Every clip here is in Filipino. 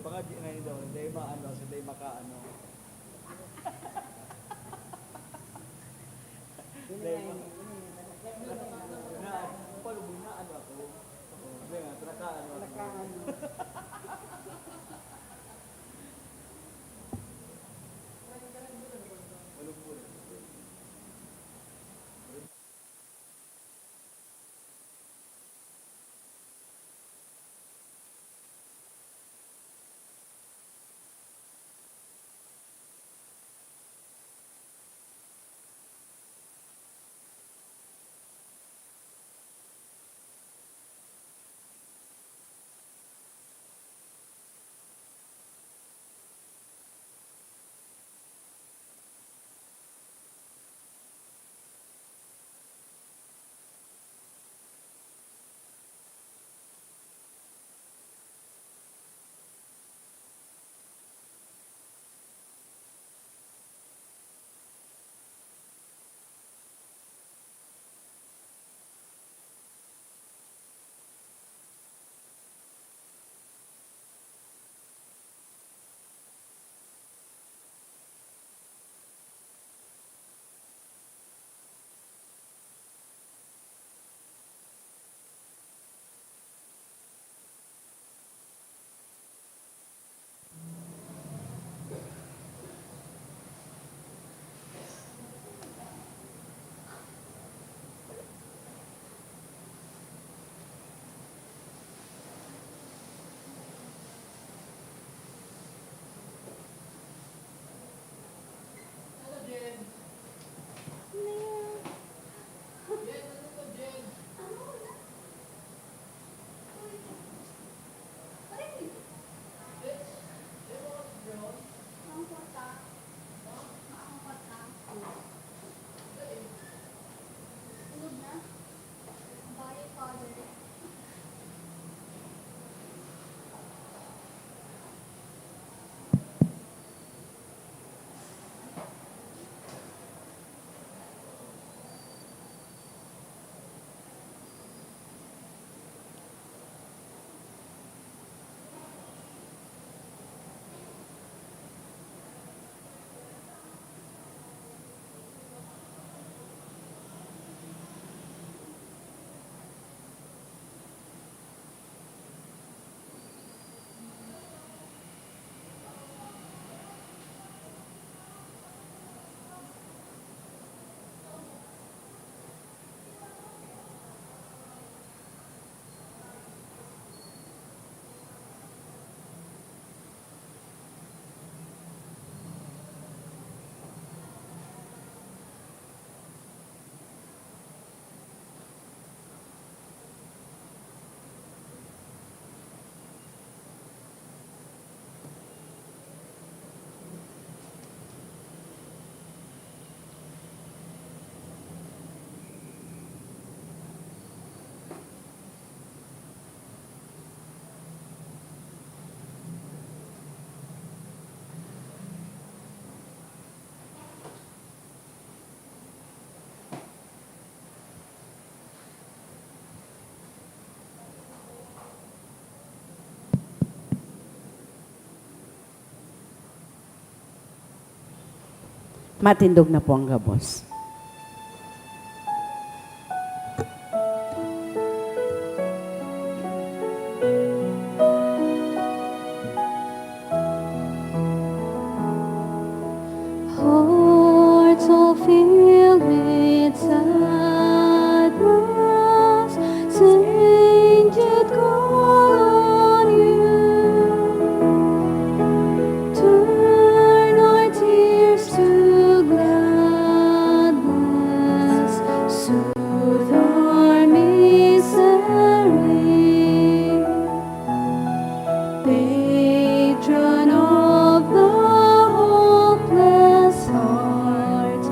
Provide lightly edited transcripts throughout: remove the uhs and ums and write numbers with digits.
baka di ngayon daw, hindi maano, hindi makaano. Hindi na, paano mo na ano ako? Hindi nga, nakaano. Matindog na po ang gabos. Hearts all filled with sadness, sing Jude call on you. Turn our tears to gladness, soothe our misery. Patron of the hopeless heart,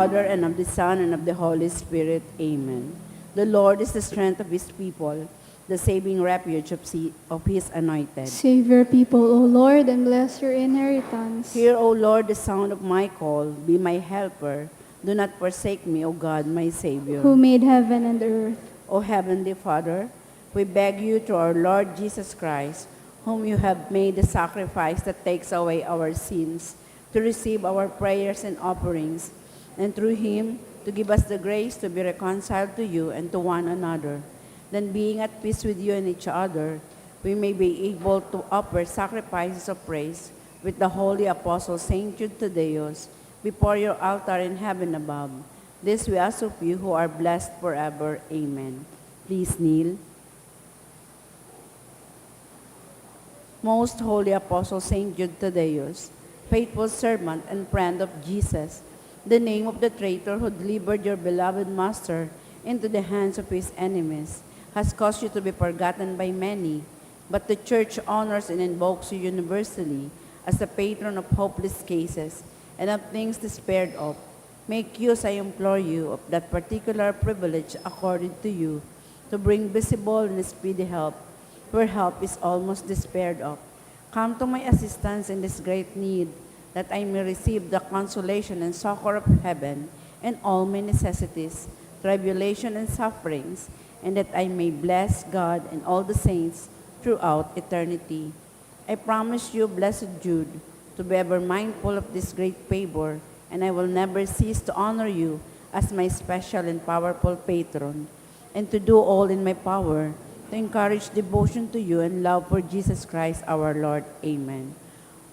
Father, and of the Son, and of the Holy Spirit. Amen. The Lord is the strength of his people, the saving refuge of his anointed. Save your people, O Lord, and bless your inheritance. Hear, O Lord, the sound of my call. Be my helper. Do not forsake me, O God, my Savior. Who made heaven and earth. O Heavenly Father, we beg you through our Lord Jesus Christ, whom you have made the sacrifice that takes away our sins, to receive our prayers and offerings, and through him to give us the grace to be reconciled to you and to one another. Then, being at peace with you and each other, we may be able to offer sacrifices of praise with the holy apostle Saint Jude Tadeus before your altar in heaven above. This we ask of you who are blessed forever. Amen. Please kneel. Most holy apostle Saint Jude Tadeus, faithful servant and friend of Jesus, the name of the traitor who delivered your beloved master into the hands of his enemies, has caused you to be forgotten by many, but the Church honors and invokes you universally as the patron of hopeless cases and of things despaired of. Make use, I implore you, of that particular privilege accorded to you, to bring visible and speedy help, where help is almost despaired of. Come to my assistance in this great need, that I may receive the consolation and succor of heaven in all my necessities, tribulation and sufferings, and that I may bless God and all the saints throughout eternity. I promise you, Blessed Jude, to be ever mindful of this great favor, and I will never cease to honor you as my special and powerful patron, and to do all in my power to encourage devotion to you and love for Jesus Christ our Lord. Amen.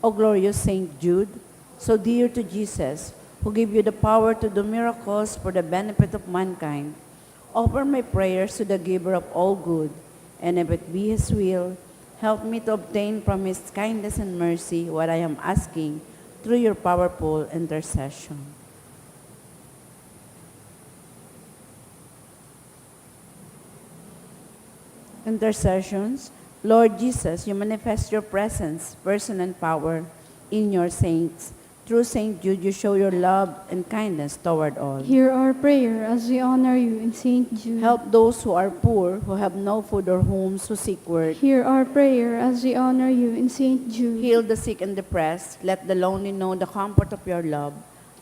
O glorious Saint Jude, so dear to Jesus, who gave you the power to do miracles for the benefit of mankind, offer my prayers to the giver of all good, and if it be his will, help me to obtain from his kindness and mercy what I am asking through your powerful intercession. Intercessions. Lord Jesus, you manifest your presence, person, and power in your saints. Through Saint Jude, you show your love and kindness toward all. Hear our prayer as we honor you in Saint Jude. Help those who are poor, who have no food or homes, who seek work. Hear our prayer as we honor you in Saint Jude. Heal the sick and depressed. Let the lonely know the comfort of your love.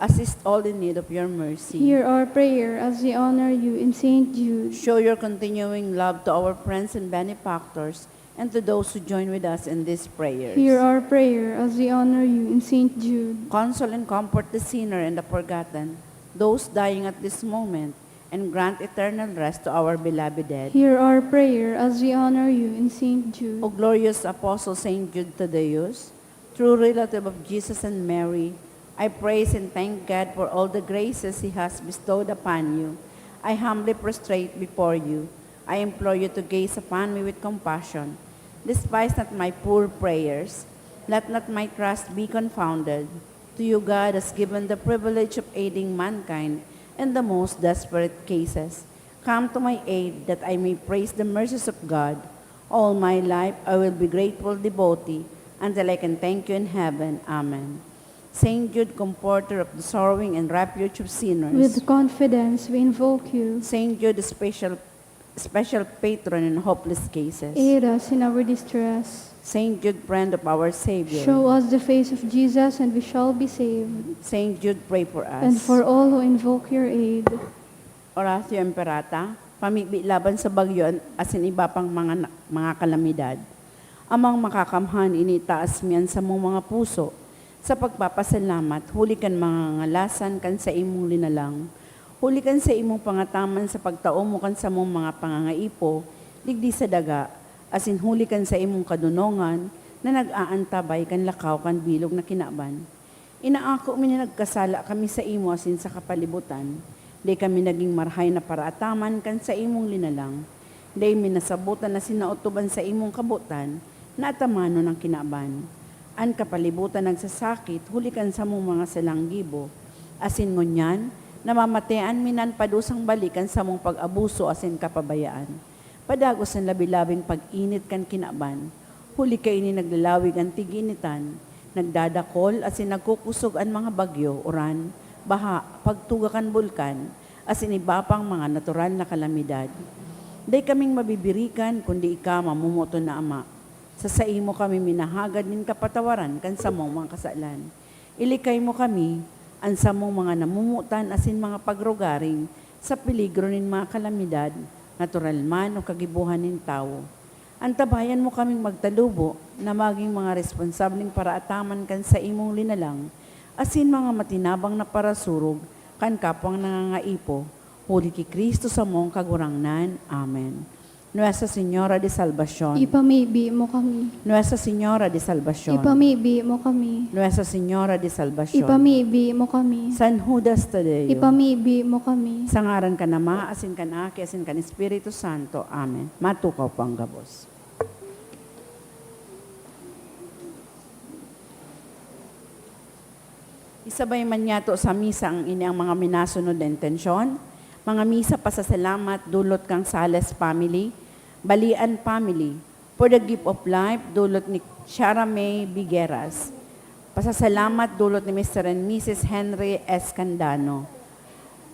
Assist all in need of your mercy. Hear our prayer as we honor you in Saint Jude. Show your continuing love to our friends and benefactors, and to those who join with us in these prayers. Hear our prayer as we honor you in Saint Jude. Console and comfort the sinner and the forgotten, those dying at this moment, and grant eternal rest to our beloved dead. Hear our prayer as we honor you in Saint Jude. O glorious Apostle Saint Jude Tadeus, true relative of Jesus and Mary, I praise and thank God for all the graces He has bestowed upon you. I humbly prostrate before you. I implore you to gaze upon me with compassion. Despise not my poor prayers. Let not my trust be confounded. To you God has given the privilege of aiding mankind in the most desperate cases. Come to my aid that I may praise the mercies of God. All my life I will be grateful devotee until I can thank you in heaven. Amen. Saint Jude, comforter of the sorrowing and refuge of sinners. With confidence we invoke you. Saint Jude, the special patron in hopeless cases. Aid us in our distress. Saint Jude, friend of our Savior. Show us the face of Jesus and we shall be saved. Saint Jude, pray for us. And for all who invoke your aid. Oratio Imperata, pamibi laban sa bagyo asin iba pang mga kalamidad. Amang makakamhan initaas miyan sa mong mga puso. Sa pagpapasalamat, huli kan mga ngalasan kan sa imong linalang. Huli kan sa imong pangataman sa pagtao mo kan sa mong mga pangangaipo, digdi sa daga, asin huli kan sa imong kadunongan, na nag-aantabay kan lakaw kan bilog na kinaban. Inaako mi na nagkasala kami sa imo asin sa kapalibutan, di kami naging marhay na paraataman kan sa imong linalang. Di mi nasabutan na sinautuban sa imong kabutan, na atamano ng kinaban. An kapalibutan nagsasakit, hulikan sa mong mga salanggibo. Asin ngunyan, namamatean minan padusang balikan sa mong pag-abuso asin kapabayaan. Padagos ang labi-labing pag-init kan kinaban. Huli kay ni naglalawig ang tiginitan. Nagdadakol asin nagkukusog ang mga bagyo, uran, baha, pagtugakan bulkan, as iba pang mga natural na kalamidad. Day kaming mabibirikan, kundi ika mamumuto na Ama. Sa saimo kami minahagad nin kapatawaran, kan sa mong mga kasalan. Ilikay mo kami, ansa mong mga namumutan, asin mga pagrugaring, sa peligro nin mga kalamidad, natural man o kagibuhan nin tao. Antabayan mo kaming magtalubo na maging mga responsabling paraataman kan sa imong linalang, asin mga matinabang na parasurog, kan kapwang nangangaipo, huli ki Kristo sa mong kagurangnan. Amen. Nuestra Señora de Salvación. Ipamibi mo kami. Nuestra Señora de Salvación. Ipamibi mo kami. Nuestra Señora de Salvación. Ipamibi mo kami. San Judas Tadeo. Ipamibi mo kami. Sa ngaran ka na Ma, asin ka na Aki, asin ka ni Espiritu Santo. Amen. Matukaw pang gabos. Isabay man yato sa misa ang iniang mga minasunod na intensyon. Mga misa pasasalamat, dulot kang Sales family, Balian family, for the gift of life, dulot ni Shara May Bigueras. Pasasalamat, dulot ni Mr. and Mrs. Henry Escandano.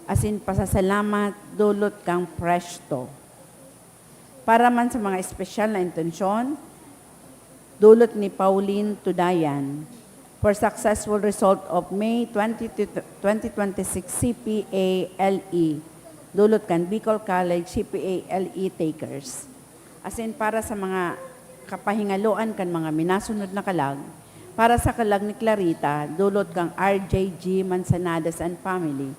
Asin pasasalamat, dulot kang Presto. Para man sa mga espesyal na intensyon, dulot ni Pauline Tudayan. For successful result of May 2026 CPA LE, dulot kan Bicol College CPA LE takers. Asin para sa mga kapahingaloan kan mga minasunod na kalag, para sa kalag ni Clarita, dulot kang RJG Manzanadas and family.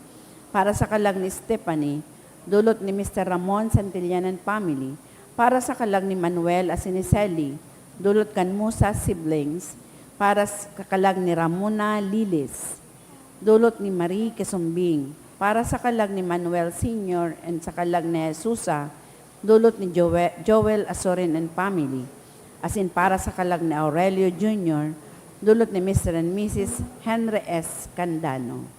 Para sa kalag ni Stephanie, dulot ni Mr. Ramon Santillan and family. Para sa kalag ni Manuel Asiniseli, dulot kan Musa siblings. Para sa kalag ni Ramona Lilis, dulot ni Marie Kesumbing. Para sa kalag ni Manuel Sr. and sa kalag ni Jesusa, dulot ni Joel Asorin and family. Asin para sa kalag ni Aurelio Jr., dulot ni Mr. and Mrs. Henry S. Candano.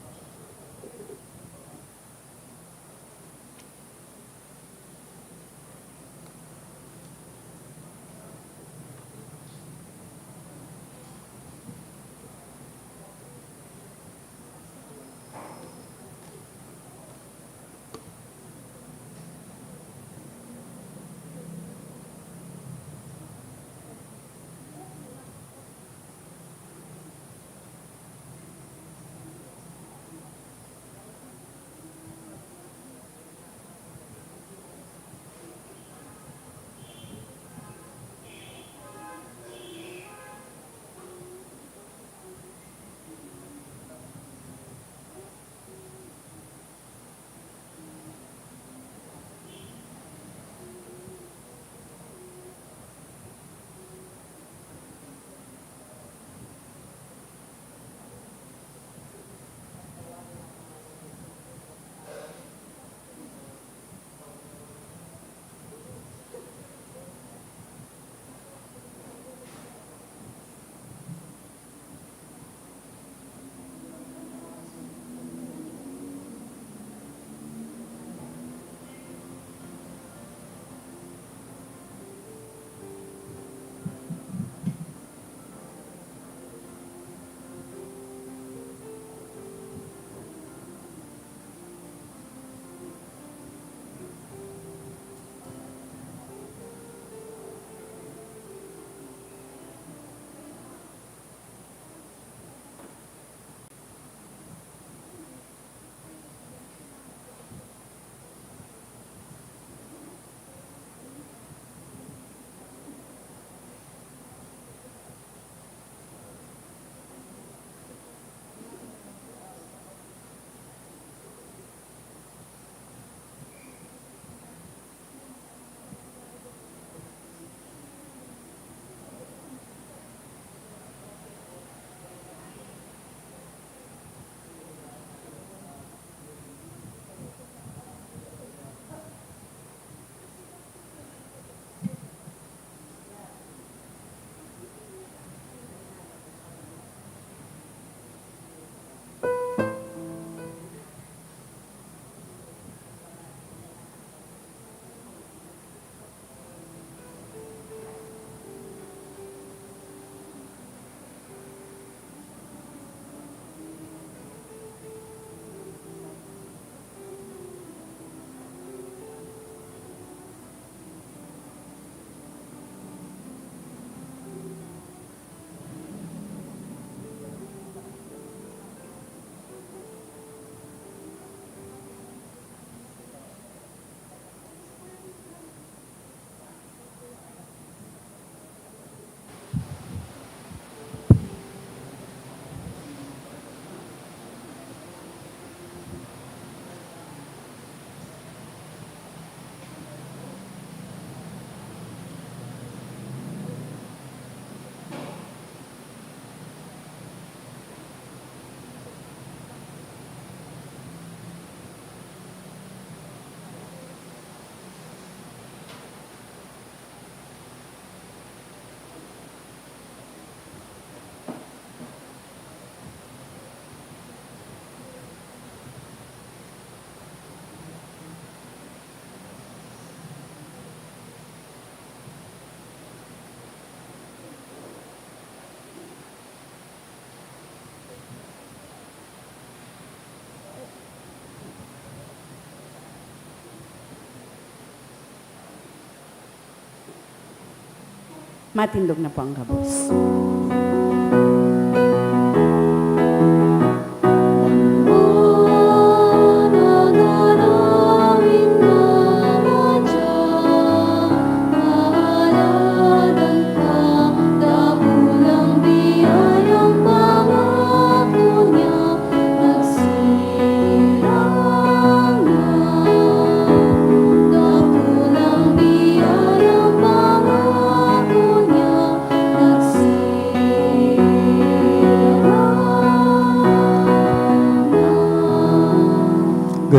Matindog na po ang gabos.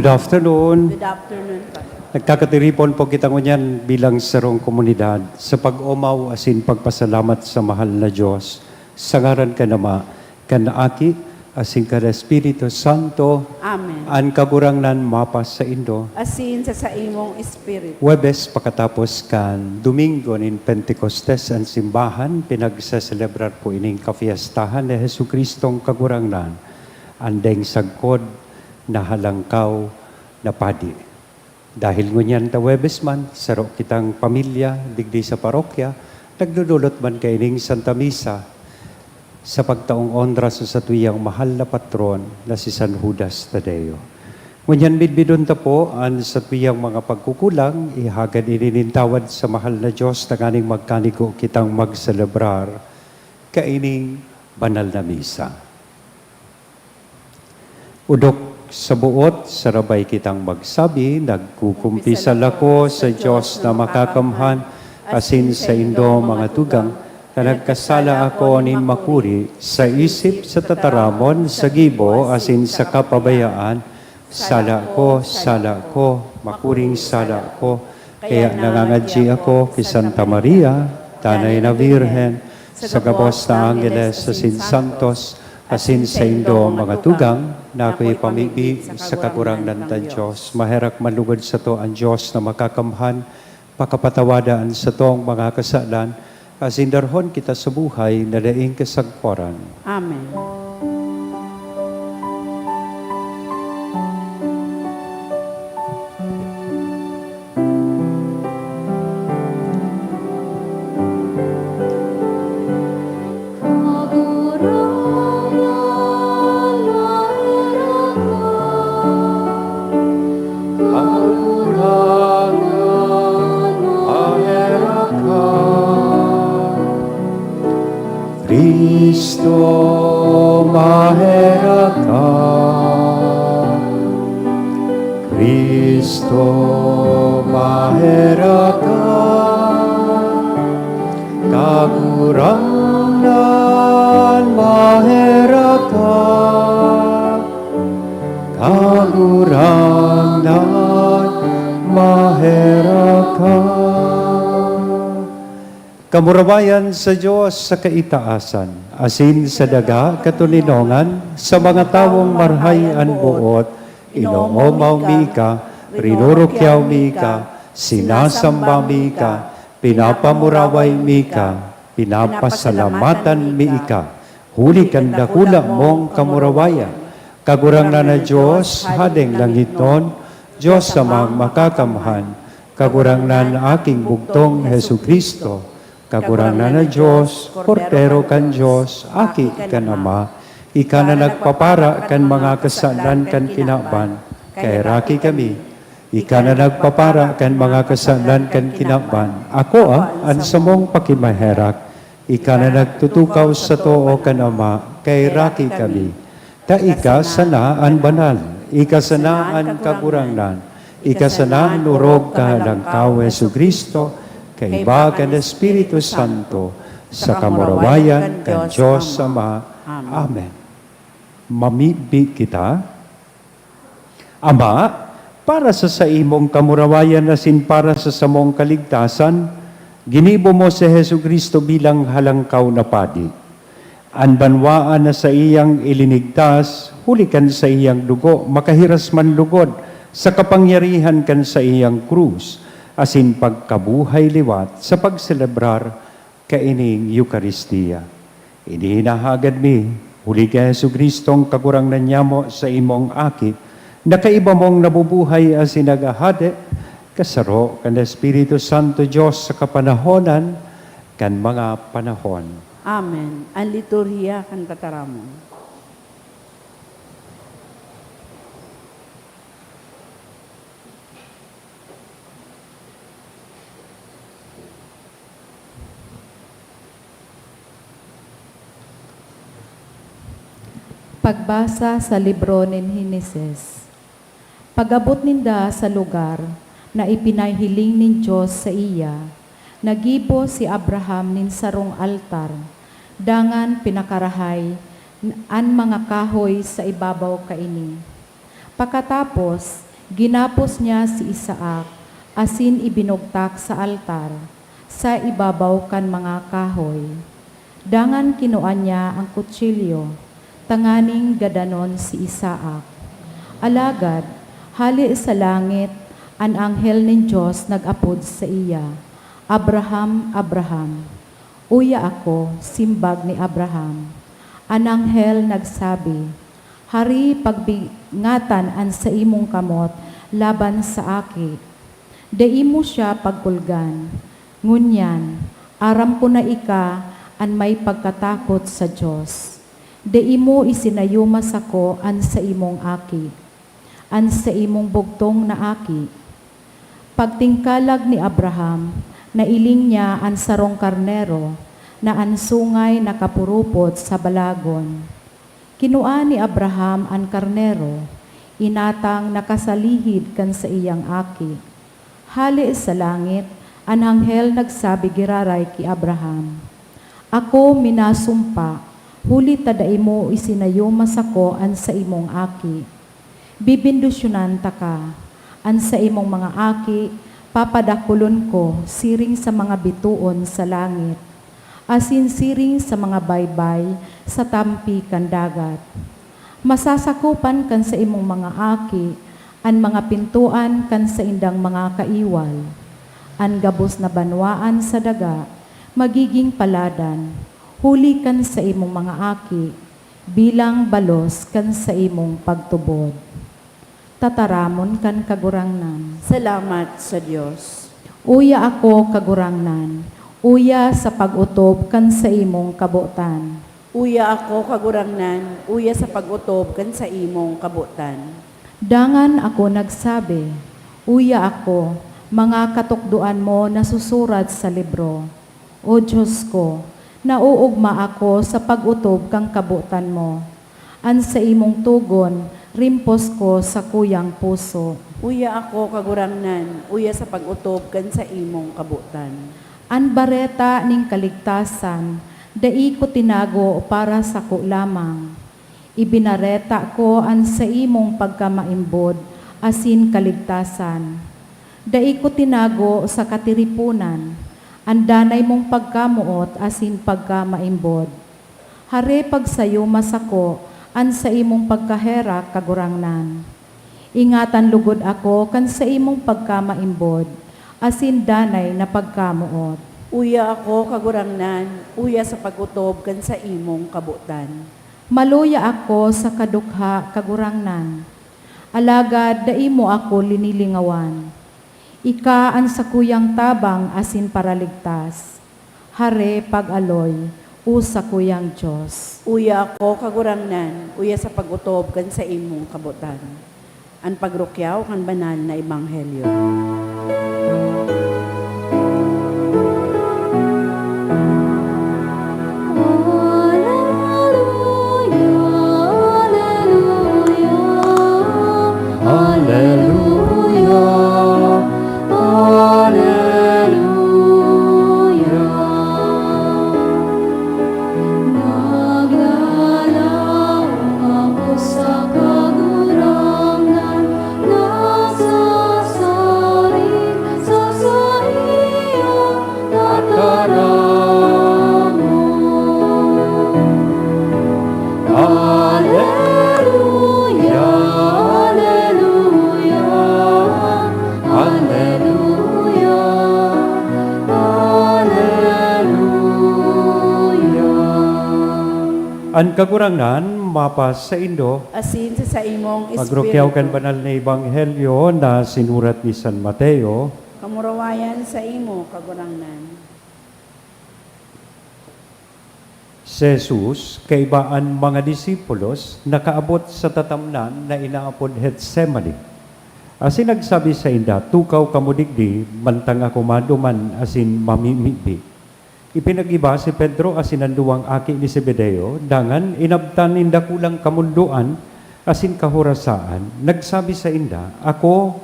Good afternoon. Good afternoon po. Nagkakatiripon po kita ngunyan bilang sarong komunidad sa pag-umaw asin pagpasalamat sa mahal na Diyos. Sa ngaran ka nama, kanaki asin ka Espiritu Santo, Amen. an kagurangnan mapas sa Indo. Asin sa imong Espiritu. Webes pakatapos kan Domingo nin Pentecostes ang simbahan, pinagsaselebrar po ining kafiestahan ni Jesucristong kagurangnan, andeng sagkod na halangkaw na padi. Dahil ngunyan ta Webes man, saro kitang pamilya, digdi sa parokya, nagdudulot man kay ning Santa Misa sa pagtaong ondra sa satuyang mahal na patron na si San Judas Tadeo. Ngunyan bidbidon ta po ang satuyang mga pagkukulang, ihagad ininintawad sa mahal na Diyos na ganing magkanigo kitang magselebrar kaining banal na misa. Udok sa buot, sarabay kitang magsabi, nagkukumpisal ako sa Diyos na makakamhan, asin sa Indo mga tugang, na nagkasala ako nin makuri, sa isip, sa tataramon, sa gibo, asin sa kapabayaan, sala ko, makuring sala ko, kaya nangangadji ako kay Santa Maria, Tanay na Virhen, sa gabos na Angeles, asin Santos, asin sa Indo mga tugang, na ako'y pamigbi sa kagurangnan ta Diyos. Maherak malugod sa to ang Diyos na makakamhan, pakapatawadaan sa tong mga kasalan, asin darhon kita sa buhay na daing kasagporan. Amen. Cristo maheraka, Cristo maheraka, kagurangnan maheraka, kagurangnan maheraka. Kamurabayan sa Diyos sa kaitaasan, asin sa daga katulinongan, sa mga tawong marhayan buot, inoomaw mi ka, rinurukyaw mi ka, sinasamba mi ka, pinapamuraway mi ka, pinapasalamatan mi ka, huli kan dakula mong kamurabayan. Kagurangnan na Diyos, hadeng langiton, Diyos sa makakamhan, kagurangnan aking bugtong Jesucristo, kagurangnan na Diyos, portero kan Diyos, aki kan Ama, ika na nagpapara kan mga kasalan kan kinaban, kay raki kami, ika na nagpapara kan mga kasalan kan kinaban, ako an samong pakimaherak, ika na nagtutukaw sa too kan Ama, kay raki kami, ta ika sana an banal, ika sana an kagurangnan, ika sana nurog kahalangkaw Jesucristo, kay bagan Espiritu Santo, sa kamurawayan kan Diyos Ama. Amen. Mamibi kita. Ama, para sa imong kamurawayan asin para sa samong kaligtasan, ginibo mo si Jesucristo bilang halangkaw na padi. Ang banwaan na sa iyang ilinigtas, hulikan sa iyang dugo, makahiras man lugod, sa kapangyarihan kan sa iyang krus, asin pagkabuhay liwat sa pagselebrar kaining Eucharistia. Ininahagad mi, huli kay Jesucristong kagurangnan niya mo sa imong aki, na kaiba mong nabubuhay asin nagahade, kasaro kan Espiritu Santo Diyos sa kapanahonan, kan mga panahon. Amen. Ang liturhiya kan tataramon. Pagbasa sa libro ni Heneses. Pag-abot ninda sa lugar na ipinahiling nin Diyos sa iya, nagibo si Abraham nin sarong altar, dangan pinakarahay an mga kahoy sa ibabaw kaini. Pagkatapos, ginapos niya si Isaac, asin ibinugtak sa altar, sa ibabaw kan mga kahoy. Dangan kinuan niya ang kutsilyo, tanganing gadanon si Isaac. Alagad, hali sa langit, an anghel ng Diyos nag-apod sa iya, Abraham, Abraham. Uya ako, simbag ni Abraham. An anghel nagsabi, Hari pagbingatan an sa imong kamot, laban sa aki. Dai mo siya pagkulgan. Ngunyan, aram ko na ika, an may pagkatakot sa Diyos. Dai mo isinayumas ako an sa imong aki, an sa imong bugtong na aki. Pagtingkalag ni Abraham, nailing niya an sarong karnero, na an sungay nakapurupot sa balagon. Kinua ni Abraham an karnero, inatang nakasalihid kan sa iyang aki. Hali sa langit, an anghel nagsabi giraray ki Abraham, Ako minasumpa, huli tadai mo isinayumas ako an sa imong aki. Bibindusyonan ta ka, an sa imong mga aki, papadakulon ko siring sa mga bituon sa langit, asin siring sa mga baybay sa tampi kan dagat. Masasakupan kan sa imong mga aki, an mga pintuan kan sa indang mga kaiwal, an gabos na banwaan sa daga, magiging paladan, huli kan sa imong mga aki, bilang balos kan sa imong pagtubod. Tataramon kan kagurangnan. Salamat sa Diyos. Uya ako kagurangnan, uya sa pag-utob kan sa imong kabutan. Uya ako kagurangnan, uya sa pag-utob kan sa imong kabutan. Dangan ako nagsabi, uya ako, mga katukduan mo na susurat sa libro. O Diyos ko, nauugma ako sa pag-utob kang kabutan mo. An sa imong tugon, rimpos ko sa kuyang puso. Uya ako kagurangnan, uya sa pag-utob kan sa imong kabutan. An bareta ning kaligtasan, dai ko tinago para sa ko lamang. Ibinareta ko an sa imong pagkamaimbod, asin kaligtasan. Dai ko tinago sa katiripunan, an danay mong pagkamuot asin pagkamaimbod. Hare pagsayumas ako, an sa imong pagkahera kagurangnan. Ingatan lugod ako kan sa imong pagkamaimbod, asin danay na pagkamuot. Uya ako kagurangnan, uya sa pag-utob kan sa imong kabutan. Maluya ako sa kadukha kagurangnan. Alagad dai mo ako linilingawan. Ika an sa kuyang tabang asin paraligtas. Hare pag-aloy, usa kuyang Diyos. Uya ako kagurangnan, uya sa pag-utob kan sa imong kabutan. Ang pagrukyaw kan banal na ebanghelyo. An kagurangnan, mapas sa Indo, Asin sa imong pagrukyaw kan espiritu. banal na ebanghelyo na sinurat ni San Mateo, Kamurawayan sa imo kagurangnan. Si Jesus, kaibaan mga disipulos, nakaabot sa tatamnan na inaapod Gethsemane. Asin nagsabi sa inda, tukaw kamudigdi, mantang ako maduman asin mamimibi. Ipinag-iba si Pedro asin ang duwang aki ni Zebedeo, dangan inabtan inda kulang kamunduan asin kahurasaan. Nagsabi sa inda, ako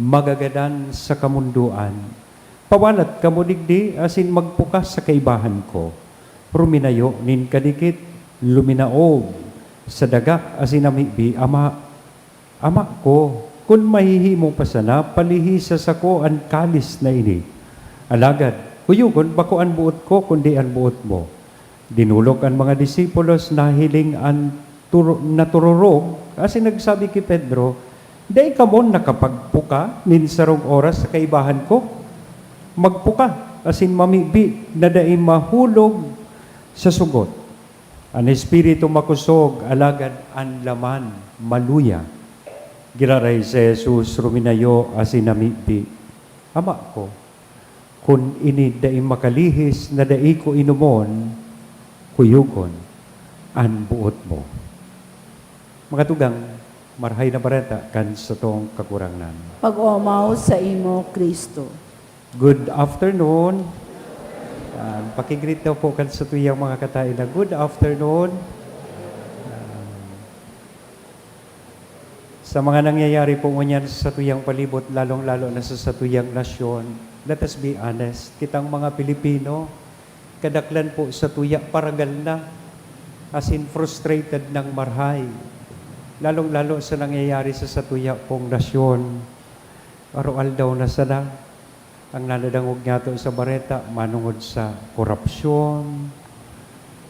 magagadan sa kamunduan. Pawalat kamudigdi asin magpukas sa kaibahan ko. Ruminayo nin kadikit, luminaog sa daga asin namibi, ama ko, kun mahihimo pa sana, palihisa sa ko ang kalis na ini. Alagad, huyugon, bako ang buot ko, kundi ang buot mo. Dinulog ang mga disipulos na hiling ang natururog, asin nagsabi kay Pedro, day ka mo nakapagpuka, nin sarong oras sa kaibahan ko, magpuka, asin mamibi, na daing mahulog sa sugot. Ang espiritu makusog, alagad ang laman, maluya. Giraray si Jesus, ruminayo, asin namibi. Ama ko, kung ini daing makalihis na dai ko inumon, kuyugon, ang buot mo. Mga tugang, marhay na bareta kan sa tong kakurangan. Pag-umaw sa imo, Kristo. Good afternoon. Pakigreet daw po kan sa tuyang mga katain na good afternoon. Sa mga nangyayari po ngunyan sa tuyang palibot, lalong-lalo na sa tuyang nasyon, let us be honest, kitang mga Pilipino, kadaklan po sa tuya, paragal na, as in frustrated ng marhay. Lalong-lalo sa nangyayari sa tuya pong nasyon, arual daw na sana, ang nanadangog nga to sa bareta, manungod sa korupsyon,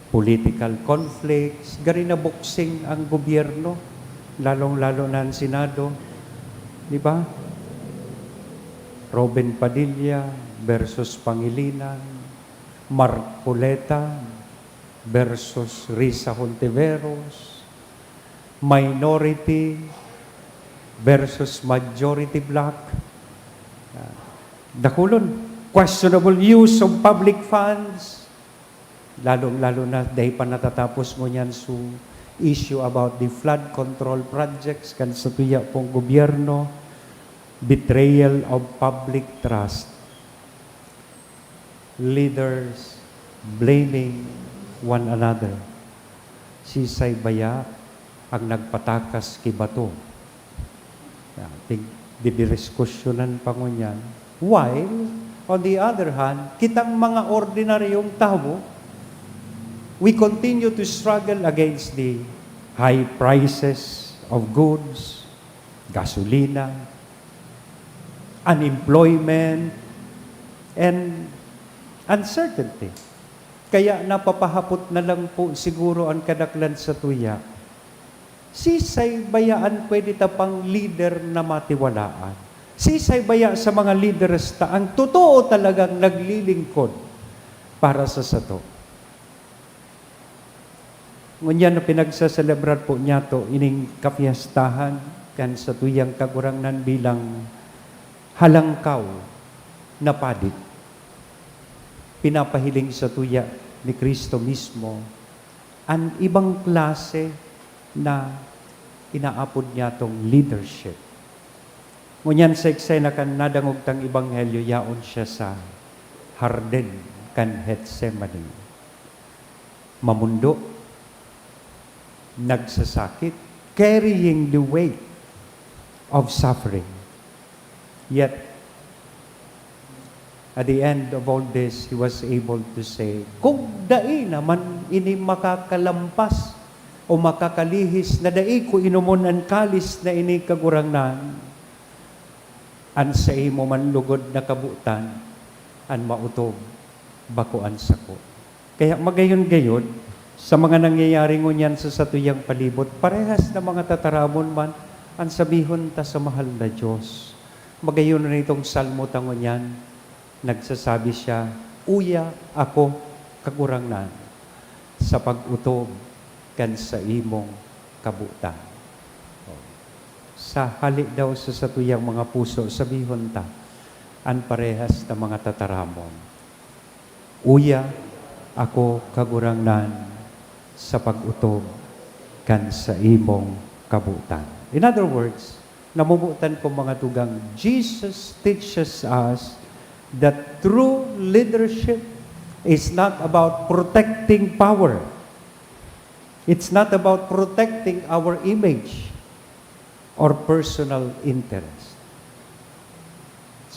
political conflicts, gari na boxing ang gobyerno, lalong-lalo na ang Senado. Di ba? Robin Padilla versus Pangilinan, Marcoleta versus Risa Hontiveros, minority versus majority black, dakulon, questionable use of public funds, lalong-lalo na dahil pa natatapos mo yan sa issue about the flood control projects kan sa tuya pong gobyerno, betrayal of public trust, leaders blaming one another. Sisay baya ang nagpatakas kay bato. Didiskusyonan pa ngunyan. While, on the other hand, kitang mga ordinaryong tao, we continue to struggle against the high prices of goods, gasolina, unemployment, and uncertainty. Kaya napapahapot na lang po siguro ang kadaklan sa tuya. Sisay bayaan pwede tapang leader na matiwalaan. Sisay baya sa mga leaders ta ang totoo talagang naglilingkod para sa sato. Ngunyan na pinagsaselebrar po niya to ining kapiyastahan kan sa tuyang kagurangnan bilang halangkaw na padit. Pinapahiling sa tuya ni Kristo mismo ang ibang klase na inaapod niya tong leadership. Ngunyan sa eksena kan nadangog tang ibanghelyo, yaon siya sa harden kan Gethsemane. Mamundo, nagsasakit, carrying the weight of suffering. Yet, at the end of all this, he was able to say, kung dai naman ini makakalampas o makakalihis na dai ko inumon ang kalis na ini kagurangnan, an sa imo man lugod na kabutan, an mautob, bakuan sako. Kaya magayon-gayon, sa mga nangyayari ngunyan sa satuyang palibot, parehas na mga tataramon man, ang sabihon ta sa mahal na Diyos. Magayon na itong salmo ta ngunyan, nagsasabi siya, uya ako kagurangnan sa pag-utob kan sa imong kabutan. Sa hali daw sa satuyang mga puso, sabihon ta, ang parehas na mga tataramon. Uya, ako kagurangnan, sa pag-utog kan sa imong kabutan. In other words, namubutan ko mga tugang, Jesus teaches us that true leadership is not about protecting power. It's not about protecting our image or personal interest.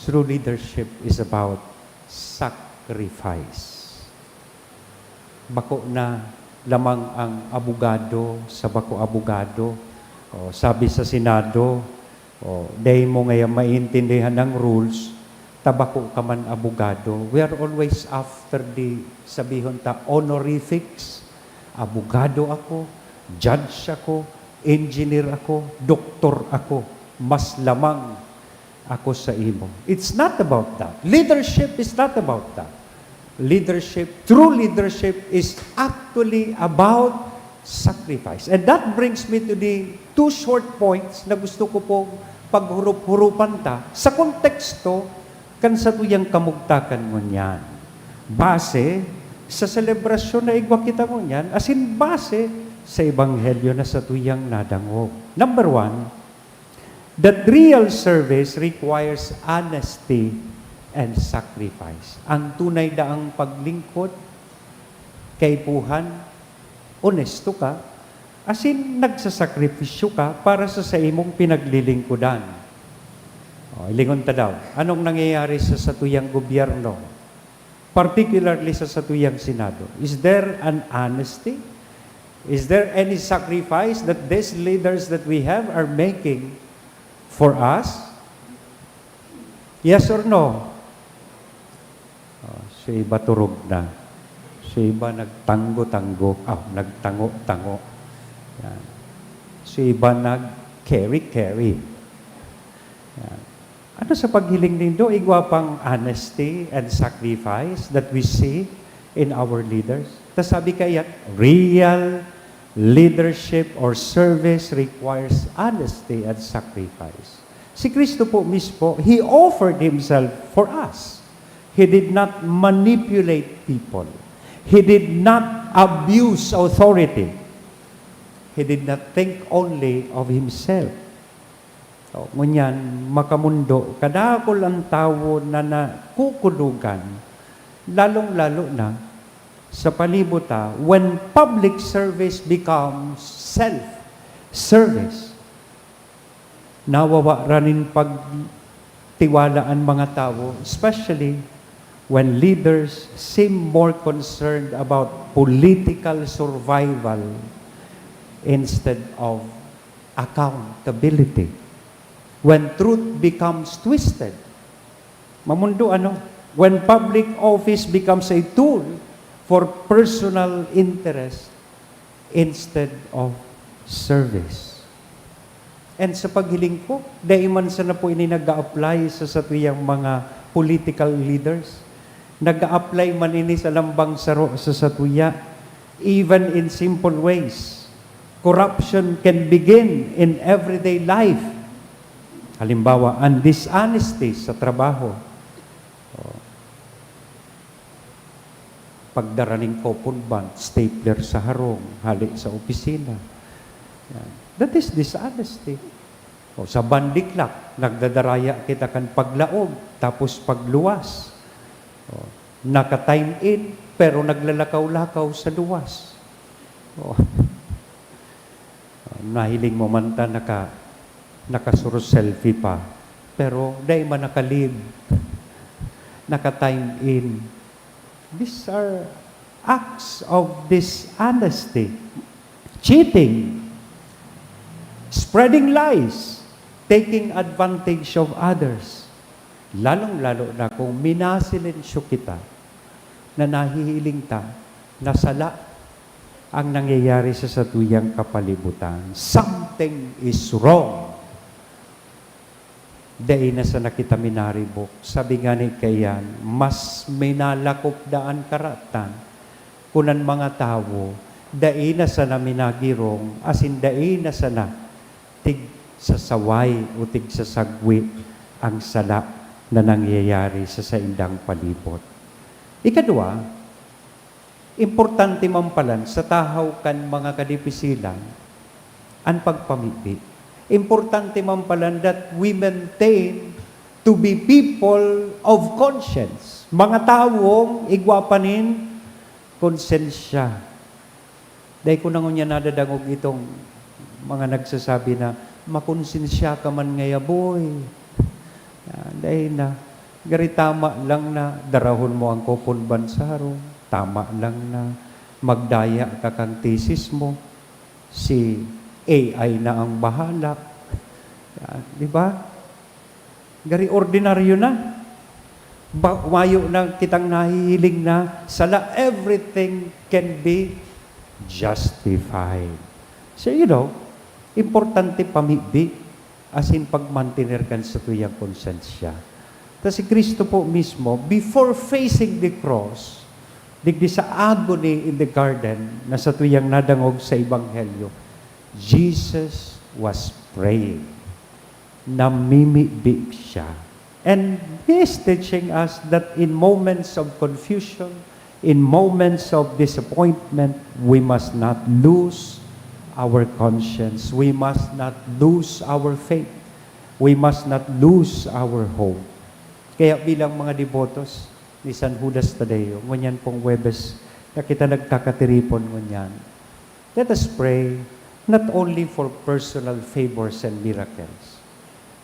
True leadership is about sacrifice. Bako na lamang ang abogado sa bako abogado. O, sabi sa Senado, dahil mo ngayon maintindihan ng rules, tabako ka man abogado. We are always after the, sabihon ta, honorifics. Abogado ako, judge ako, engineer ako, doktor ako. Mas lamang ako sa imo. It's not about that. Leadership is not about that. Leadership, true leadership is actually about sacrifice. And that brings me to the two short points na gusto ko pong paghurup-hurupan ta sa konteksto kan sa tuyang kamugtakan mo niyan. Base sa selebrasyon na igwa kita mo niyan, as in base sa ebanghelyo na sa tuyang nadangog. Number one, that real service requires honesty and sacrifice. Ang tunay daang paglingkod kay Puhan, honesto ka, as in nagsasakripisyo ka para sa imong pinaglilingkudan. Ilingon ta daw, anong nangyayari sa satuyang gobyerno? Particularly sa satuyang Senado. Is there an honesty? Is there any sacrifice that these leaders that we have are making for us? Yes or no? Si iba turog na. Si iba nagtango-tango. Nagtango-tango. Yan. Si iba nag-carry-carry. Yan. Ano sa paghiling nindo? Igwa pang honesty and sacrifice that we see in our leaders. Tas sabi kaya, real leadership or service requires honesty and sacrifice. Si Kristo po mismo, He offered Himself for us. He did not manipulate people. He did not abuse authority. He did not think only of Himself. So, ngunyan, makamundo, kadakol ang tao na nakukulugan, lalong-lalo na sa palibuta, when public service becomes self-service, nawawa ranin pagtiwalaan mga tao, especially when leaders seem more concerned about political survival instead of accountability. When truth becomes twisted, mamundo ano? When public office becomes a tool for personal interest instead of service. And sa paghiling ko, dahil man sa na po ini nag-a-apply sa satuyang mga political leaders, nag-a-apply man ini sa lambang saro sa satuya, even in simple ways. Corruption can begin in everyday life. Halimbawa, ang dishonesty sa trabaho. Pagdaraning coupon band, stapler sa harong, hali sa opisina. Yan. That is dishonesty. Sa bandiklak, nagdadaraya kita kan paglaog, tapos pagluwas. Naka-time in, pero naglalakaw-lakaw sa luwas. Nahiling mo man ta nakasuro selfie pa, pero dahil man nakalib, naka-time in. These are acts of dishonesty, cheating, spreading lies, taking advantage of others. Lalong-lalo na kung minasilensyo kita, na nahihiling ta, nasala ang nangyayari sa satuyang kapalibutan. Something is wrong. Dahil na sa nakita minaribok, sabi nga ni kayan, mas minalakop daan karatan, kunan mga tao, dahil na sa naminagirong, asin dahil na sa na, tig sa saway o tig sa sagwi, ang sala na nangyayari sa indang palibot. Ikadua, Importante mampalan sa tahaw kan mga kadipisilan ang pagpamibi. Importante mampalan that we maintain to be people of conscience. Mga tawong igwapanin konsensya. Dahil ko nangon niya nadadangog itong mga nagsasabi na makonsensya ka man ngayaboy. Dahil na, gari tama lang na darahon mo ang kupon bansaro. Tama lang na magdaya ka kang thesis mo. Si AI na ang bahala. Di ba? Gari ordinaryo na. Mayo na kitang nahihiling na sala everything can be justified. So, importante pamibi as in pagmantiner kan sa tuyang konsensya. Tapos si Kristo po mismo, before facing the cross, digdi sa agony in the garden, na sa tuyang nadangog sa Ebanghelyo, Jesus was praying. Namimibi siya. And He is teaching us that in moments of confusion, in moments of disappointment, we must not lose our conscience. We must not lose our faith. We must not lose our hope. Kaya bilang mga devotos ni San Judas Tadeo, ngunyan pong Webes, na kita nagkakatiripon ngunyan. Let us pray not only for personal favors and miracles.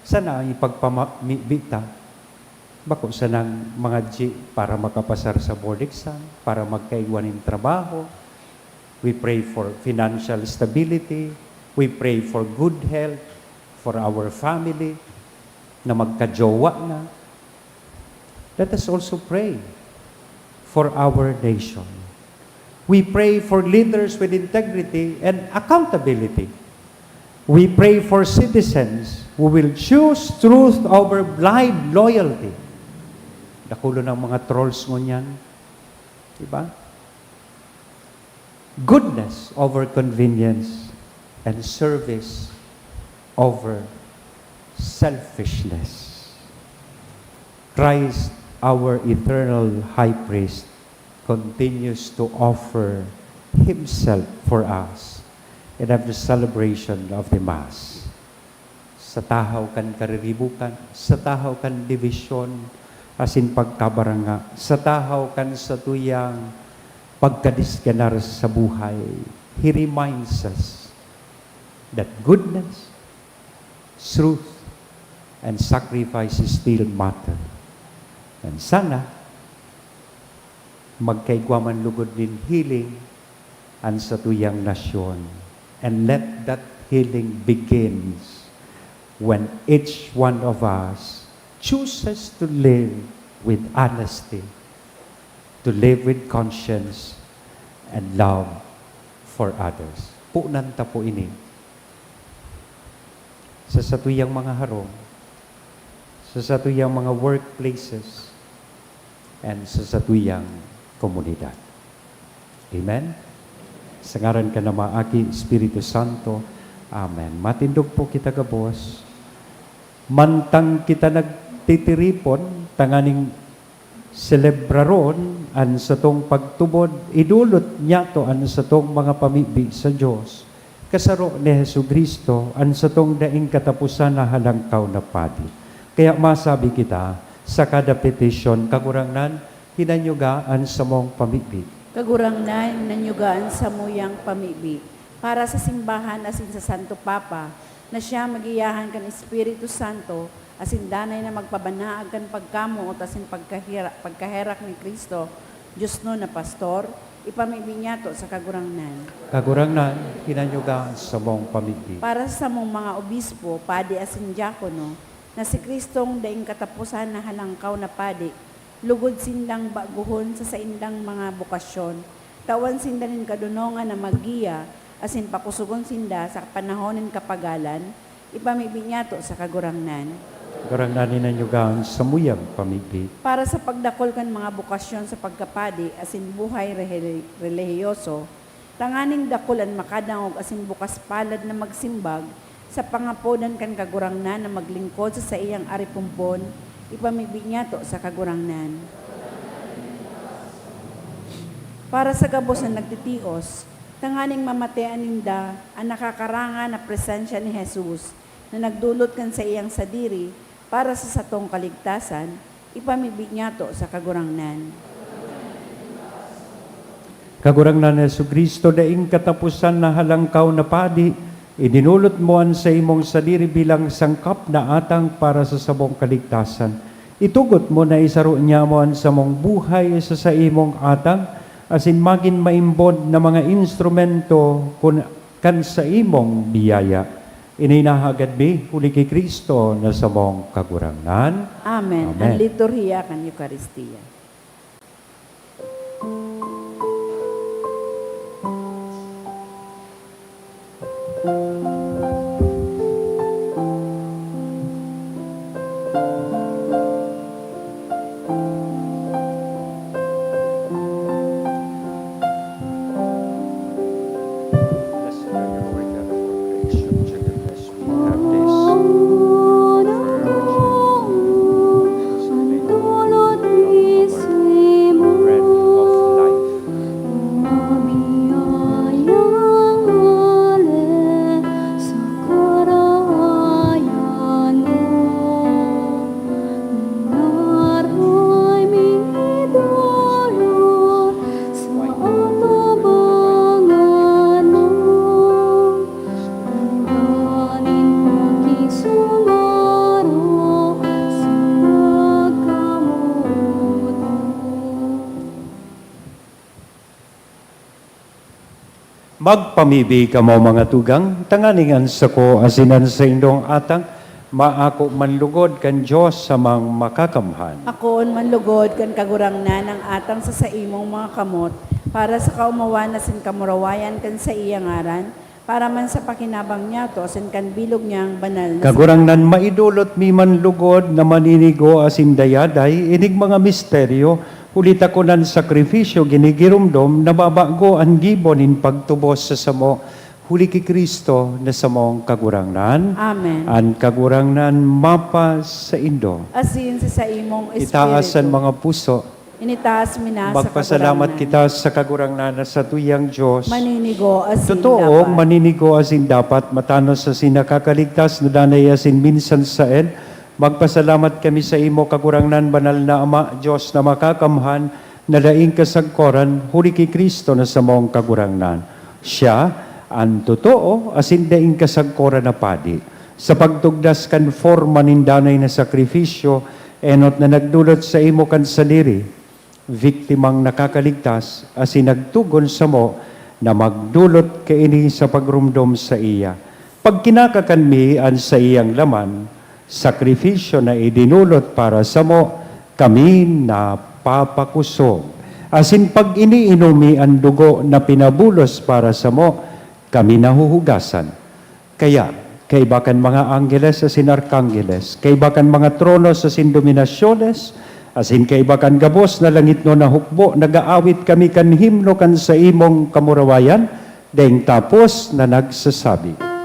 Sana ang ipagpamibita, bako sanang mga G para makapasar sa board exam, para magkaigwan ng trabaho. We pray for financial stability. We pray for good health for our family, na magkajowa na. Let us also pray for our nation. We pray for leaders with integrity and accountability. We pray for citizens who will choose truth over blind loyalty. Dakulo ng mga trolls ngunyan. Diba? Goodness over convenience and service over selfishness. Christ, our eternal high priest, continues to offer Himself for us in every celebration of the Mass. Sa tahaw kan kariribukan, sa tahaw kan division, asin pagkabaranga, sa tahaw kan sa tuyang pagkadisganar sa buhay, He reminds us that goodness, truth, and sacrifice still matter. And sana, magkaigwaman lugod din healing ang sa tuyang nasyon. And let that healing begins when each one of us chooses to live with honesty, to live with conscience, and love for others. Punan ta po ini. Sa satuyang mga harong, sa satuyang mga workplaces, and sa satuyang komunidad. Amen? Sa ngaran ka na maaki, Espiritu Santo. Amen. Matindog po kita gabos. Mantang kita nagtitiripon, tanganing celebraron, an sa tong pagtubod, idulot niya to an sa tong mga pamibi sa Diyos. Kasaro ni Jesucristo, an sa tong daing katapusan na halangkaw na padi. Kaya masabi kita, sa kada petition, kagurangnan, hinanyugaan sa mong pamibi. Kagurangnan nanyugaan sa muyang pamibi, para sa simbahan asin sa Santo Papa, na siya magiyahan kan Espiritu Santo, asin danay na magpabanaag kan pagkamuot asin pagkaherak ni Kristo, Diyos no na pastor, ipamibi niya to sa kagurangnan. Kagurangnan, hinanyugaan sa mong pamibi. Para sa mong mga obispo, padi asin diakono, na si Kristong daing katapusan na halangkaw na padi, lugod sindang baguhon sa saindang mga bukasyon, tawan sindanin kadunongan na magiya, asin pakusugon sinda sa panahonin kapagalan, ipamibi niya to sa kagurangnan. Kagurangnan, hinanyugaan sa muyang pamibi. Para sa pagdakol kan mga bukasyon sa pagkapadi, asin buhay relihiyoso, tanganing dakulan makadangog asin bukas palad na magsimbag, sa pangapodan kan kagurangnan na maglingkod sa iyang aripumpon, ipamibi niya to sa kagurangnan. para sa gabos na nagtitios, tanganing mamatayan ninda ang nakakaranga na presensya ni Jesus na nagdulot kan sa iyang sadiri para sa satong kaligtasan, ipamibig niya to sa kagurangnan. Kagurangnan ni Jesucristo, daing katapusan na halangkaw na padi, idinulot mo an sa imong sadiri bilang sangkap na atang para sa sabong kaligtasan. Itugot mo na isaro niya mo an sa mong buhay sa imong atang, asin magin maimbod na mga instrumento kan sa imong biyaya. Ininahagad mi, huli kay Kristo na sa mong kagurangnan. Amen. Amen. Ang liturhiya kan Eucharistia. Magpamibi ka mo mga tugang, tanganingan sa ko asinan sa indong atang, maako manlugod kan Diyos sa mang makakamhan. Akoon manlugod kan kagurangnan ng atang sa imong mga kamot, para sa kaumawan na sin kamurawayan kan sa iyang aran, para man sa pakinabang niya to, sin kan bilog niyang banal na Kagurangnan maidulot mi manlugod na maninigo asin dayaday, inig mga misteryo, ulit ako ng sakripisyo, ginigirumdom, nababago ang gibon in pagtubos sa samo, huli ki Kristo na samong kagurangnan. Amen. Ang kagurangnan mapa sa indo. Asin sa imong espiritu. Itaas ang mga puso. Initaas mi na sa Magpasalamat kagurangnan. kita sa kagurangnan na sa tuyang Diyos. Maninigo asin Totoo, dapat. maninigo asin dapat, matanos sa sinakakaligtas, na danay asin minsan saen. Magpasalamat kami sa imo kagurangnan, banal na Ama, Diyos na makakamhan, na daing kasagkoran, huli kay Kristo na sa mong kagurangnan. Siya, ang totoo, asin daing kasagkoran na padi. Sa pagtugdas kan forma nindanay na sakripisyo, enot na nagdulot sa imo kan sadiri, biktimang nakakaligtas, asin nagtugon sa mo, na magdulot kaini sa pagrumdom sa iya. Pag kinakakanmi an sa iyang laman, sakripisyo na idinulot para sa mo, kami na papakusog. Asin pag iniinumi ang dugo na pinabulos para sa mo, kami nahuhugasan. Kaya, kaibakan mga anggeles asin arkangeles, kaibakan mga trono asin dominasyones, asin kaibakan gabos na langit no na hukbo, nagaawit kami kan himno kan sa imong kamurawayan, dahing tapos na nagsasabi.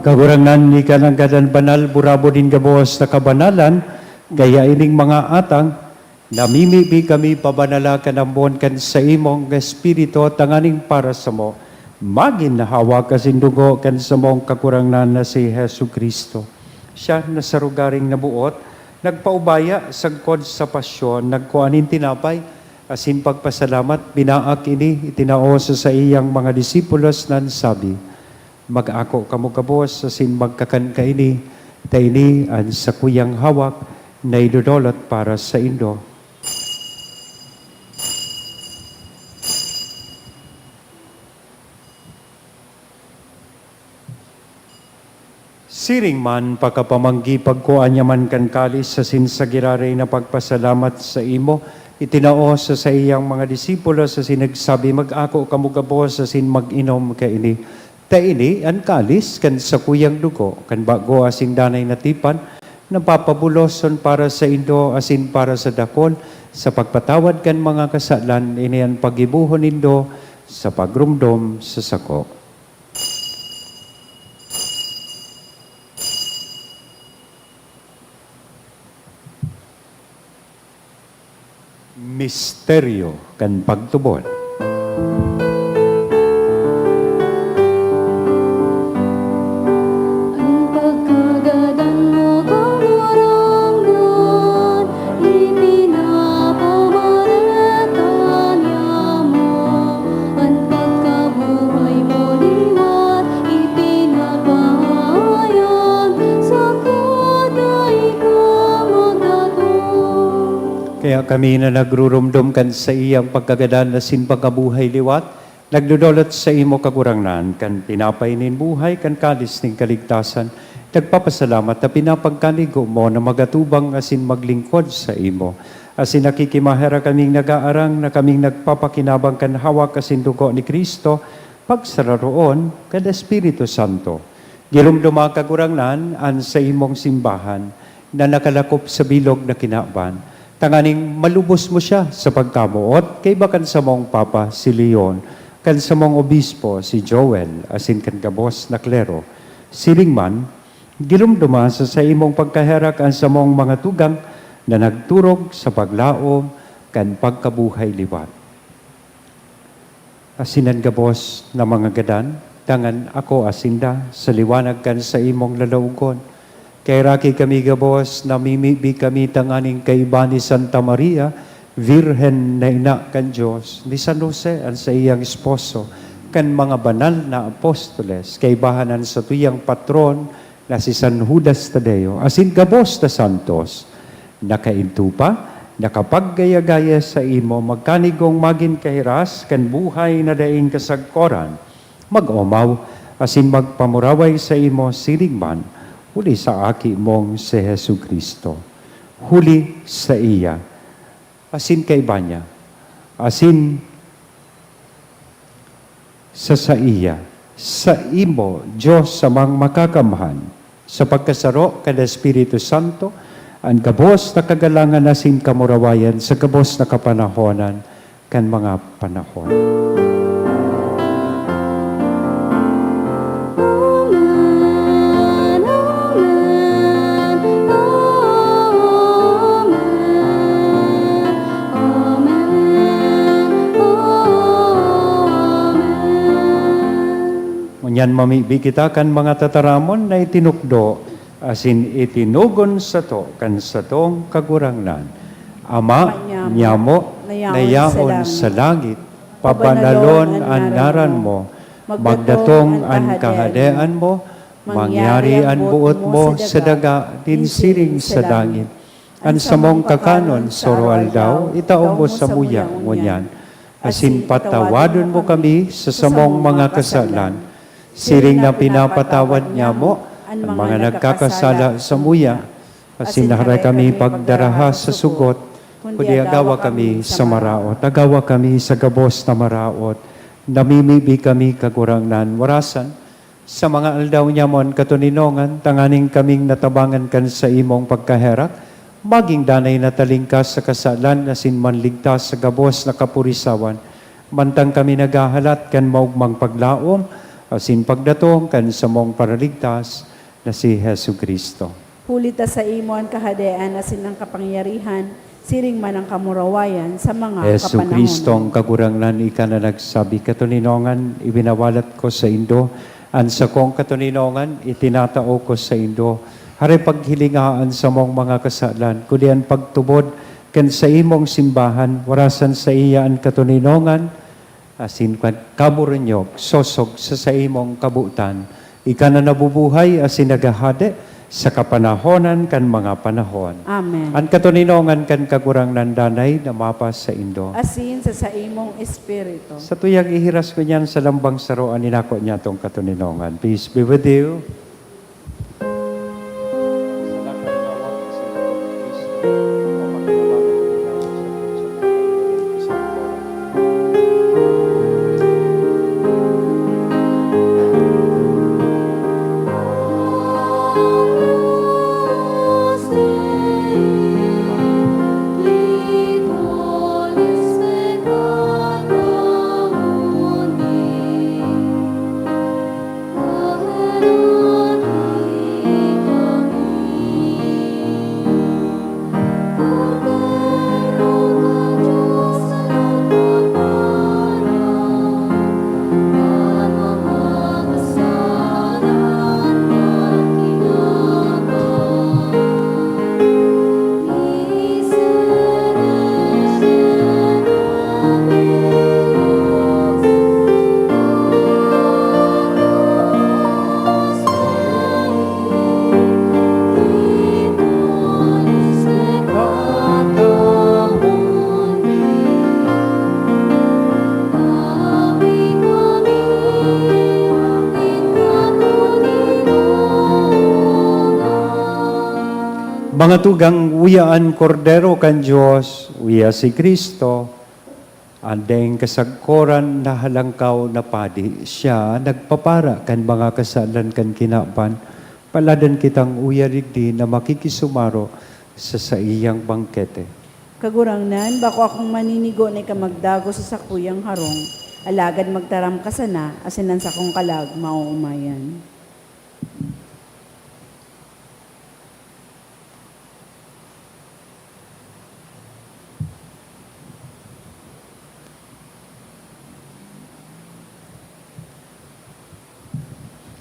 Kagurangnan ni kananggadan banal, burabo din gabos na kabanalan, gaya ining mga atang, namimibi kami pabanala kanambon kan sa imong espiritu, tanganing para sa mo, magin nahawa kasindugo kan sa mong kakurangnan na si Jesu Kristo. Siya na sa rugaring nabuot, nagpaubaya sagkod sa pasyon, nagkuanin tinapay, asin pagpasalamat, binaak ini, itinaos sa iyang mga disipulos nan sabi, mag-ako kamo kabos, asin magkakan ka ini, ta ini an sa kuyang hawak, na idudolot para sa indo. Siring man, pagkapamanggi pagkuan niya man kan kalis sa sinsagiraray na pagpasalamat sa imo, itinaos sa iyang mga disipulo sa sinagsabi, mag-ako kamugabos sa sin mag-inom ka ini. Ta ini, an kalis, kan sa kuyang dugo, kan bago asing danay natipan, napapabuloson para sa indo, asin para sa dakol, sa pagpatawad kan mga kasalan, ini ang pagibuhon indo, sa pagrumdom sa sako. Misteryo kan pagtubon. Ang pagkagadan mo kawarangan, ipinapamaratan niya mo. Ang pagkabuhay mo liwat, ipinapahayag sa kuday ka magdatong. Kaya kami na nagrurumdum sa iyang pagkagadan na sin pagkabuhay liwat, nagdudolot sa imo kagurangnan, kan pinapay nin buhay, kan kalis ning kaligtasan, nagpapasalamat na pinapagkaligo mo na magatubang asin maglingkod sa imo. Asin nakikimahera kaming nag-aarang na kaming nagpapakinabang kan hawak asin dugo ni Kristo, pagsararoon kan Espiritu Santo. Gilumduma kagurangnan an sa imong simbahan na nakalakop sa bilog na kinaban. Tanganing malubos mo siya sa pagkamuot, kay bakan sa mong Papa si Leon, kan sa mong Obispo si Joel, asin kan kabos na klero. Siring man, gilumduma sa imong pagkaherak ang sa mong mga tugang na nagturog sa paglaom kan pagkabuhay liwat. Asinan gabos na mga gadan, tangan ako asinda sa liwanag kan sa imong lalaugon. Kay raki kami gabos, namimibi kami tanganing kaiba ni Santa Maria, Virhen na ina kan Diyos, ni San Jose ang sa iyang esposo, kan mga banal na apostoles, kaibahanan sa tuyang patron na si San Judas Tadeo, asin gabos na santos, nakaintupa, nakapaggaya-gaya sa imo, magkanigong magin kahiras, kan buhay na daing kasagkoran, mag-omaw, asin magpamuraway sa imo siringman, huli sa aki mong si Hesu Kristo. Huli sa iya. Asin kay Banya. Asin sa iya. Sa imo, Diyos sa mang makakamhan. Sa pagkasaro kada Espiritu Santo, ang gabos na kagalangan asin kamurawayan sa gabos na kapanahonan kan mga panahon. Yan mamibi kita kan mga tataramon na itinukdo, asin itinugon sa to, kan sa tong kagurangnan. Ama, nyamo, nayaon sa langit, pabanalon ang naran mo, magdatong ang kahadean mo, mangyari ang buot mo sa daga, dinsiring sa dangit. Ang samong kakanon, soroal daw, itaong mo sa muyang ngunyan. Asin patawadon mo kami sa samong mga kasalan, siring na pinapatawad niya mo ang mga nagkakasala sa muya, asin naharay kami pagdaraha sa sugot, kundi agawa kami sa maraot, agawa kami sa gabos na maraot, namimibi kami kagurangnan, warasan, sa mga aldaw niya mon katuninongan, tanganing kaming natabangan kan sa imong pagkaherak, maging danay na talingkas sa kasalan, asin manligtas sa gabos na kapurisawan, mantang kami nagahalat kan maugmang paglaom, asin pagdatong kan sa mong paraligtas na si Hesu Kristo. Hulita sa imo ang kahadean asin ang kapangyarihan, siring man ang kamurawayan sa mga Hesu kapanahon. Kristong kagurangnan ika na nagsabi, katuninongan, ibinawalat ko sa Indo, ang sa kong katuninongan, itinatao ko sa Indo, Hari paghilingaan sa mong mga kasalan, kudian pagtubod ken sa imong simbahan, warasan sa iyaan katuninongan, asin kaburenyog, sosog sa imong kabutan. Ika na nabubuhay asin nagahade sa kapanahonan kan mga panahon. Amen. An katuninongan kan kagurang nandanay na mapas sa Indo. Asin sa imong espiritu. Sa tuyang ihiras ko niyan sa lambang saroan, ninako niya tong katuninongan. Peace be with you. Mga tugang uyaan kordero kan Diyos, uya si Kristo, andeng kasagkoran na halangkaw na padi. Siya nagpapara kan mga kasalan kan kinapan, paladan kitang uya rigdi na makikisumaro sa iyang bangkete. Kagurangnan, bako akong maninigo ni kamagdago sa sakuyang harong, alagad magtaram ka sana, asinan sa kong kalag, mauumayan.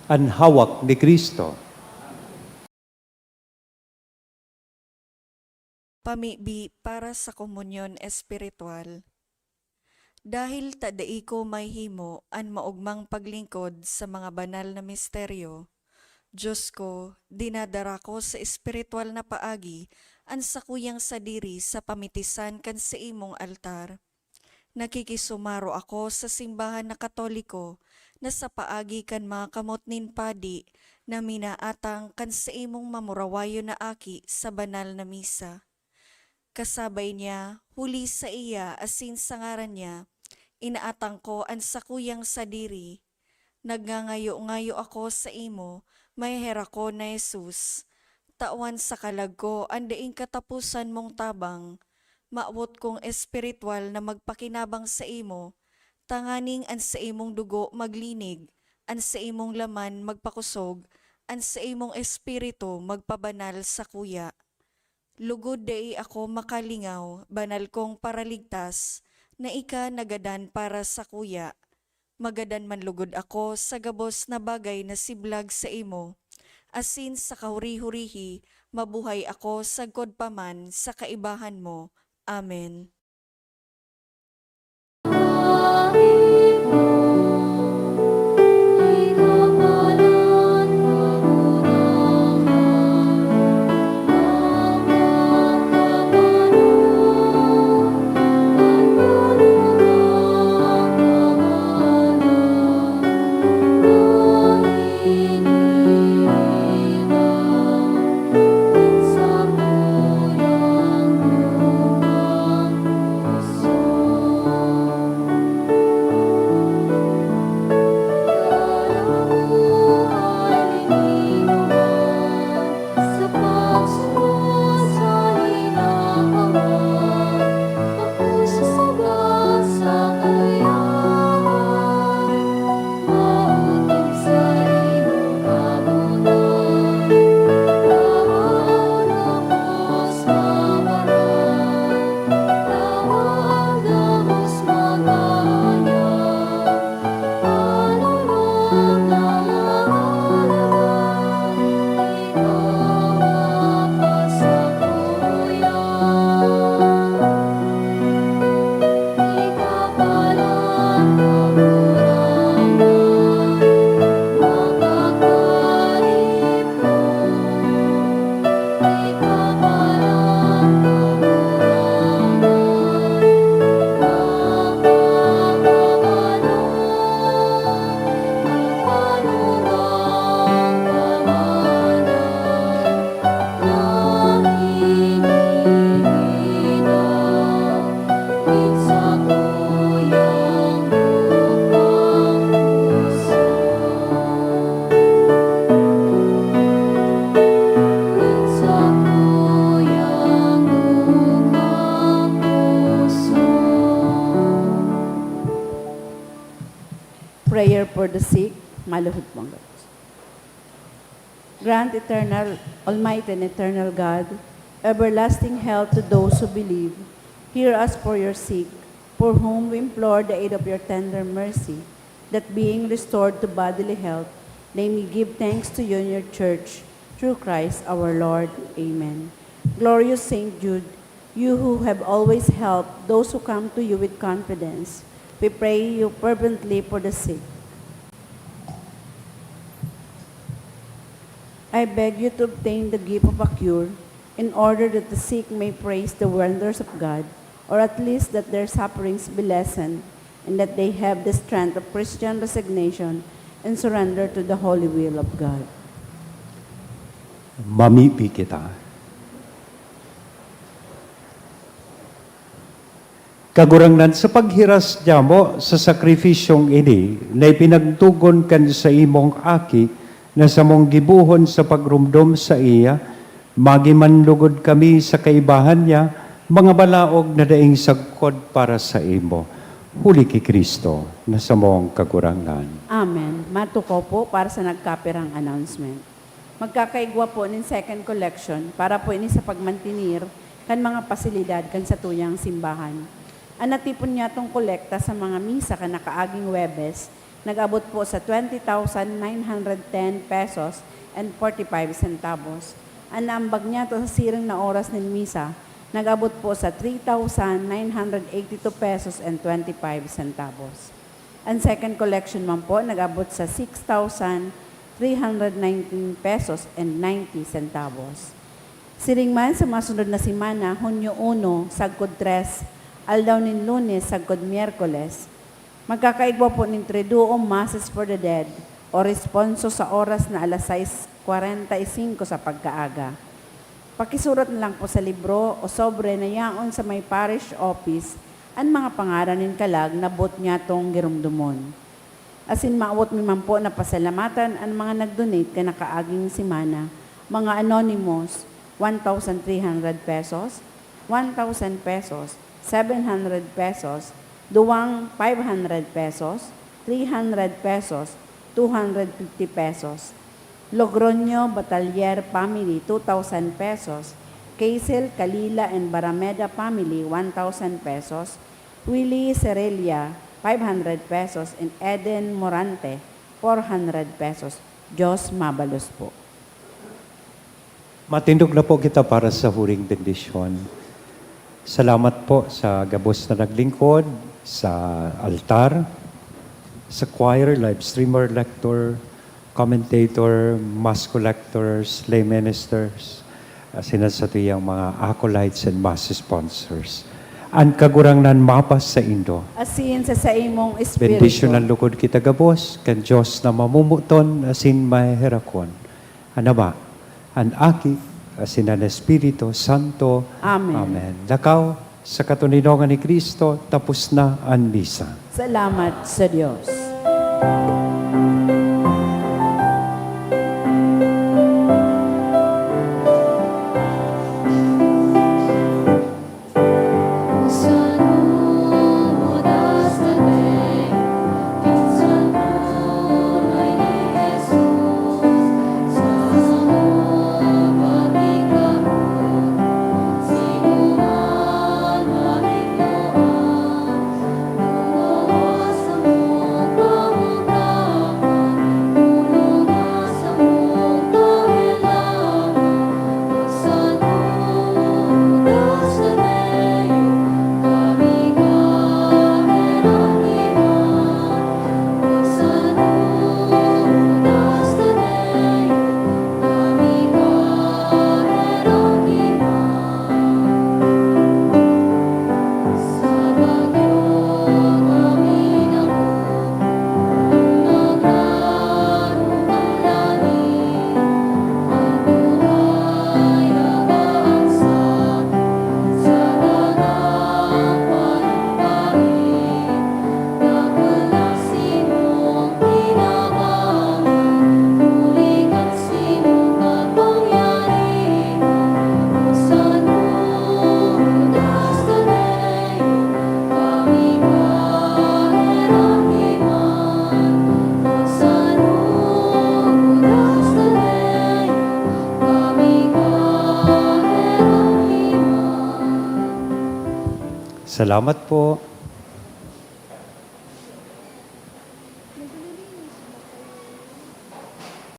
Ang hawak ni Kristo. Pamibi para sa komunyon espiritual. Dahil tadai ko may himo an maugmang paglingkod sa mga banal na misteryo, Diyos ko, dinadara ko sa espiritual na paagi an sakuyang sadiri sa pamitisan kan sa imong altar. Nakikisumaro ako sa simbahan na Katoliko na sa paagi kan mga kamot nin padi na minaatang kan sa imong mamurawayo na aki sa banal na misa. Kasabay niya, huli sa iya asin sa ngaran niya, inaatang ko ang sakuyang sadiri. Nagngangayo-ngayo ako sa imo, may hera ko na Jesus. Tawan sa kalag ko, andaing katapusan mong tabang. Maawot kong espiritual na magpakinabang sa imo, tanganing an sa imong dugo maglinig, an sa imong laman magpakusog, an sa imong espiritu magpabanal sa kuya. Lugod dai ako makalingaw, banal kong paraligtas, na ika nagadan para sa kuya. Magadan man lugod ako sa gabos na bagay na siblag sa imo, asin sa kahuri-hurihi, mabuhay ako sa godpaman sa kaibahan mo. Amen. for the sick, maluhod po ang gabos. Grant eternal, almighty and eternal God, everlasting health to those who believe. Hear us for your sake, for whom we implore the aid of your tender mercy, that being restored to bodily health, they may give thanks to you in your church, through Christ our Lord. Amen. Glorious Saint Jude, you who have always helped those who come to you with confidence, we pray you fervently for the sick. I beg you to obtain the gift of a cure, in order that the sick may praise the wonders of God, or at least that their sufferings be lessened, and that they have the strength of Christian resignation and surrender to the holy will of God. Mamipi kita. Kagurangnan sa paghiras niya mo sa sakrifisyong ini, na ipinagtugon kan sa imong aki, na sa mong gibuhon sa pagrumdom sa iya, magimanlugod kami sa kaibahan niya, mga balaog na daing sagkod para sa imo. Huli ki Kristo, na sa mong kagurangan. Amen. Matuko po para sa nagkapirang announcement. Magkakaigwa po ng second collection para po ini sa pagmantinir kan mga pasilidad kan sa tuyang simbahan. Ang natipon niya itong kolekta sa mga misa kan nakaaging Webes, nag-abot po sa 20,910 pesos and 45 centavos. Ang naambag niya to sa siring na oras ng misa, nag-abot po sa 3,982 pesos and 25 centavos. Ang second collection man po, nag-abot sa 6,319 pesos and 90 centavos. Siring man sa masunod na simana, Hunyo 1, sagkod 3, aldaw nin Lunes, sagkod Miyerkules, magkakaigwa po ng Triduum Masses for the Dead o responso sa oras na alas 6:45 sa pagkaaga. Pakisurat na lang po sa libro o sobre na yaon sa may parish office ang mga pangaranin kalag na bot niya tong girumdumon. Asin maawot mi man po na pasalamatan ang mga nag-donate ka nakaaging simana, mga anonymous, 1,300 pesos, 1,000 pesos, 700 pesos, duwang 500 pesos, 300 pesos, 250 pesos. Logroño Batalier Family, 2,000 pesos. Kaisel, Kalila, and Barameda Family, 1,000 pesos. Willie Serelia, 500 pesos. And Eden Morante, 400 pesos. Diyos mabalos po. Matindog na po kita para sa huring bendisyon. Salamat po sa gabos na naglingkod, sa altar, sa choir, live streamer, lector, commentator, mass collectors, lay ministers, sinasatuyang mga acolytes and mass sponsors. Ang kagurangnan mapas sa Indo. Asin sa imong espiritu. Bendisyon ang lukod kita gabos, kan Diyos na mamumuton, asin may herakon. Ano ba? Ang aki, asin ang Espiritu Santo. Amen. Amen. Lakaw, sa katuninongan ni Kristo, tapos na ang misa. Salamat sa Diyos. Sa Salamat po.